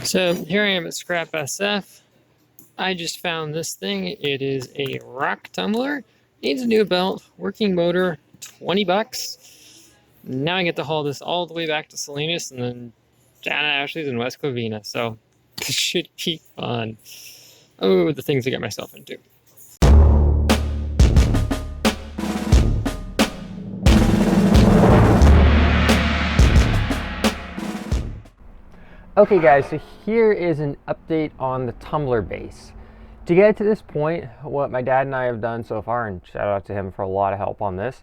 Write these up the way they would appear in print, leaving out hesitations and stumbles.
So here I am at Scrap SF. I just found this thing. It is a rock tumbler. Needs a new belt, working motor, 20 bucks. Now I get to haul this all the way back to Salinas and then down to Ashley's in West Covina. So this should be fun. Oh, the things I got myself into. Okay guys, so here is an update on the tumbler base. To get to this point, what my dad and I have done so far, and shout out to him for a lot of help on this,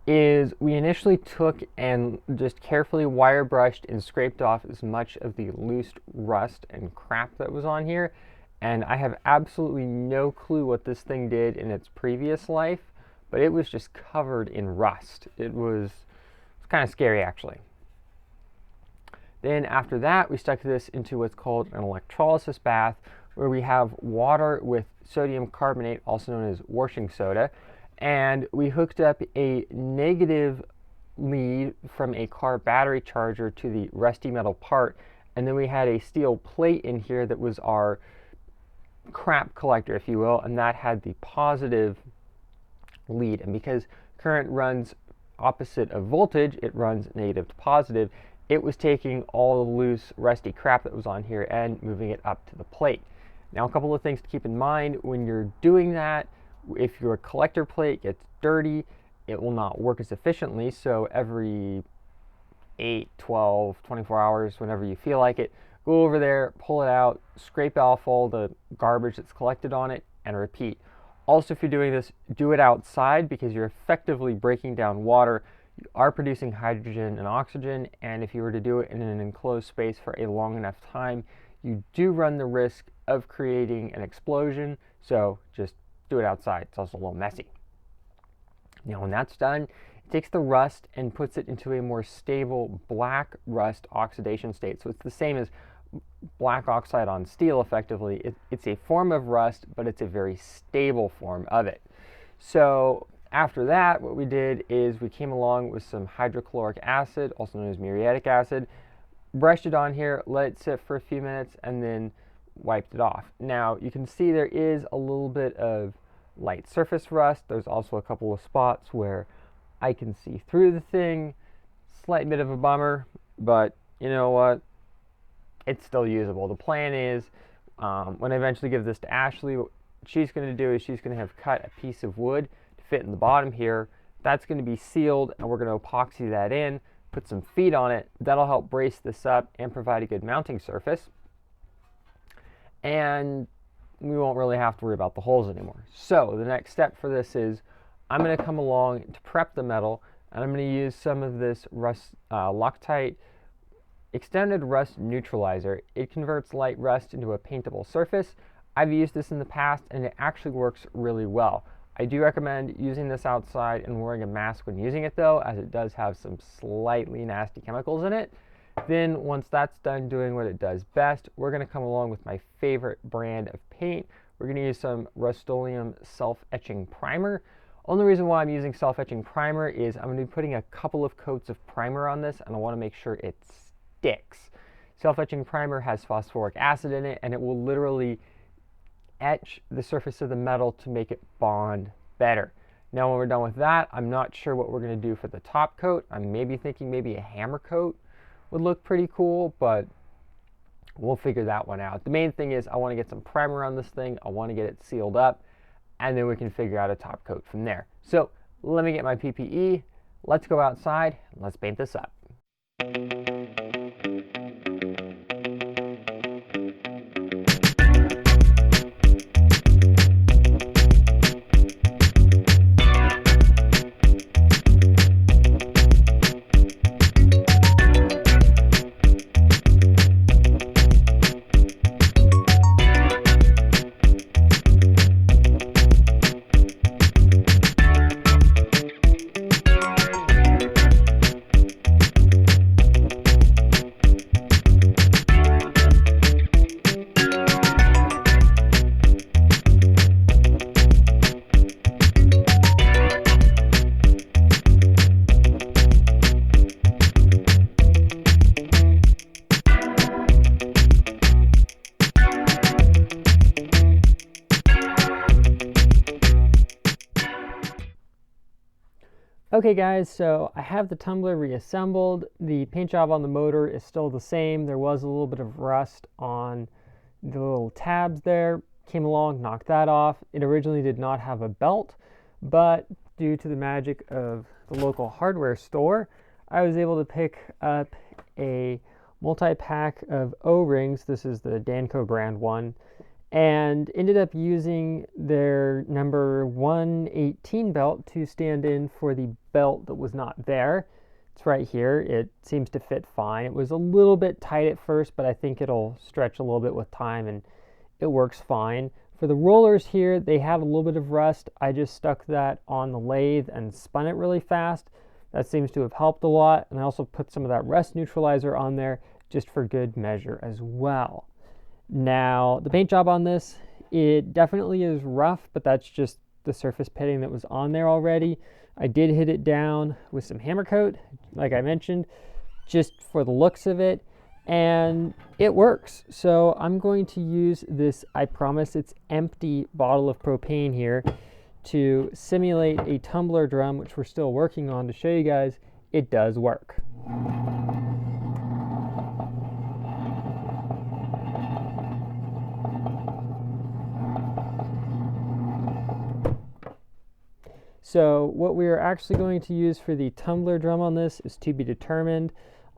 is we initially took and just carefully wire brushed and scraped off as much of the loose rust and crap that was on here. And I have absolutely no clue what this thing did in its previous life, but it was just covered in rust. It was kind of scary actually. Then after that, we stuck this into what's called an electrolysis bath, where we have water with sodium carbonate, also known as washing soda, and we hooked up a negative lead from a car battery charger to the rusty metal part, and then we had a steel plate in here that was our crap collector, if you will, and that had the positive lead. And because current runs opposite of voltage, it runs negative to positive. It was taking all the loose, rusty crap that was on here and moving it up to the plate. Now, a couple of things to keep in mind when you're doing that: if your collector plate gets dirty, it will not work as efficiently. So every 8, 12, 24 hours, whenever you feel like it, go over there, pull it out, scrape off all the garbage that's collected on it, and repeat. Also, if you're doing this, do it outside because you're effectively breaking down water. You are producing hydrogen and oxygen, and if you were to do it in an enclosed space for a long enough time, you do run the risk of creating an explosion, so just do it outside. It's also a little messy. Now when that's done, it takes the rust and puts it into a more stable black rust oxidation state. So it's the same as black oxide on steel effectively. It's a form of rust, but it's a very stable form of it. So after that, what we did is we came along with some hydrochloric acid, also known as muriatic acid, brushed it on here, let it sit for a few minutes, and then wiped it off. Now, you can see there is a little bit of light surface rust. There's also a couple of spots where I can see through the thing. Slight bit of a bummer, but you know what? It's still usable. The plan is, when I eventually give this to Ashley, what she's going to do is she's going to have cut a piece of wood fit in the bottom here. That's going to be sealed, and we're going to epoxy that in, put some feet on it. That'll help brace this up and provide a good mounting surface, and we won't really have to worry about the holes anymore. So the next step for this is I'm going to come along to prep the metal, and I'm going to use some of this Loctite extended rust neutralizer. It converts light rust into a paintable surface. I've used this in the past, and it actually works really well. I do recommend using this outside and wearing a mask when using it though, as it does have some slightly nasty chemicals in it. Then once that's done doing what it does best, we're going to come along with my favorite brand of paint. We're going to use some RustOleum self-etching primer. Only reason why I'm using self-etching primer is I'm going to be putting a couple of coats of primer on this, and I want to make sure it sticks. Self-etching primer has phosphoric acid in it, and it will literally etch the surface of the metal to make it bond better. Now when we're done with that, I'm not sure what we're going to do for the top coat. I'm maybe thinking maybe a hammer coat would look pretty cool, but we'll figure that one out. The main thing is I want to get some primer on this thing. I want to get it sealed up, and then we can figure out a top coat from there. So let me get my PPE. Let's go outside and let's paint this up. Okay guys, so I have the tumbler reassembled. The paint job on the motor is still the same. There was a little bit of rust on the little tabs there. Came along, knocked that off. It originally did not have a belt, but due to the magic of the local hardware store, I was able to pick up a multi-pack of O-rings. This is the Danco brand one, and ended up using their number 118 belt to stand in for the belt that was not there. It's right here. It seems to fit fine. It was a little bit tight at first, but I think it'll stretch a little bit with time and it works fine. For the rollers here, they have a little bit of rust. I just stuck that on the lathe and spun it really fast. That seems to have helped a lot. And I also put some of that rust neutralizer on there just for good measure as well. Now, the paint job on this, it definitely is rough, but that's just the surface pitting that was on there already. I did hit it down with some hammer coat, like I mentioned, just for the looks of it, and it works. So I'm going to use this, I promise it's empty, bottle of propane here to simulate a tumbler drum, which we're still working on, to show you guys it does work. So what we are actually going to use for the tumbler drum on this is to be determined.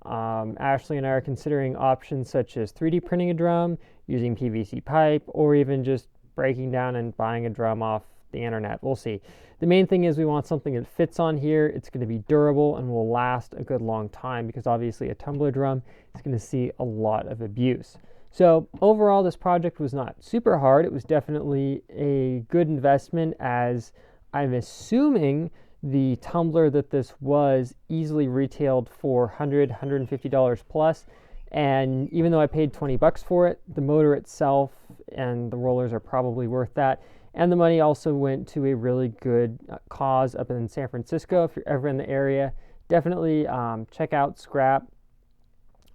Ashley and I are considering options such as 3D printing a drum, using PVC pipe, or even just breaking down and buying a drum off the internet. We'll see. The main thing is we want something that fits on here. It's going to be durable and will last a good long time, because obviously a tumbler drum is going to see a lot of abuse. So overall, this project was not super hard. It was definitely a good investment, as I'm assuming the tumbler that this was easily retailed for $100, $150 plus. And even though I paid 20 bucks for it, the motor itself and the rollers are probably worth that. And the money also went to a really good cause up in San Francisco. If you're ever in the area, definitely check out Scrap.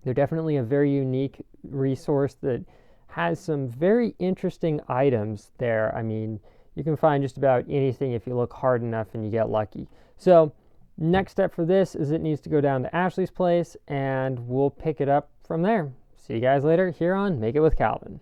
They're definitely a very unique resource that has some very interesting items there. I mean, you can find just about anything if you look hard enough and you get lucky. So next step for this is it needs to go down to Ashley's place, and we'll pick it up from there. See you guys later here on Make It with Calvin.